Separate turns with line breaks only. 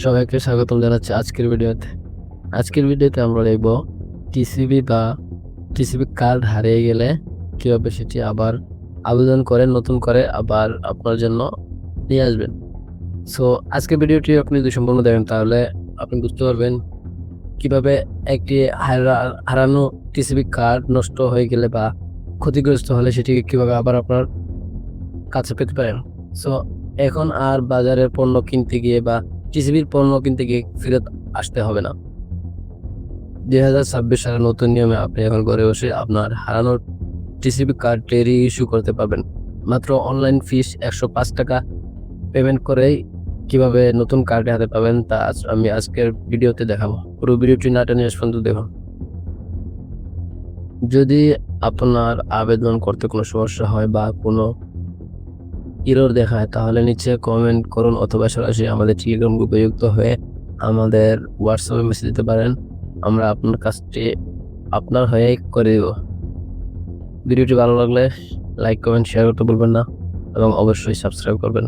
সবাইকে স্বাগতম জানাচ্ছি আজকের ভিডিওতে আমরা দেখব টিসিবি কার্ড হারিয়ে গেলে কিভাবে সেটি আবার আবেদন করে নতুন করে আবার আপনার জন্য নিয়ে আসবেন। সো আজকের ভিডিওটি আপনি যদি সম্পূর্ণ দেখেন তাহলে আপনি বুঝতে পারবেন কিভাবে একটি হারানো টিসিবি কার্ড নষ্ট হয়ে গেলে বা ক্ষতিগ্রস্ত হলে সেটিকে কিভাবে আবার আপনার কাছে পেতে পারেন। সো এখন আর বাজারের পণ্য কিনতে গিয়ে বা টিসিবির পণ্য কিনতে গিয়ে ফেরত আসতে হবে না। 2026 সালের নতুন নিয়মে আপনি এখন ঘরে বসে আপনার হারানোর টিসিবি কার্ডটি রিইস্যু করতে পারবেন। মাত্র অনলাইন ফিস 105 টাকা পেমেন্ট করেই কিভাবে নতুন কার্ড হাতে পাবেন তা আমি আজকের ভিডিওতে দেখাবো। পুরো ভিডিওটি না টেনে শেষ পর্যন্ত দেখুন। যদি আপনার আবেদন করতে কোনো সমস্যা হয় বা কোনো এরর দেখায় তাহলে নিচে কমেন্ট করুন অথবা সরাসরি আমাদের টেলিগ্রাম গ্রুপে যুক্ত হয়ে আমাদের হোয়াটসঅ্যাপে মেসেজ দিতে পারেন। আমরা আপনার কাজটি আপনার হয়ে করে দেব। ভিডিওটি ভালো লাগলে লাইক কমেন্ট শেয়ার করতে ভুলবেন না এবং অবশ্যই সাবস্ক্রাইব করবেন।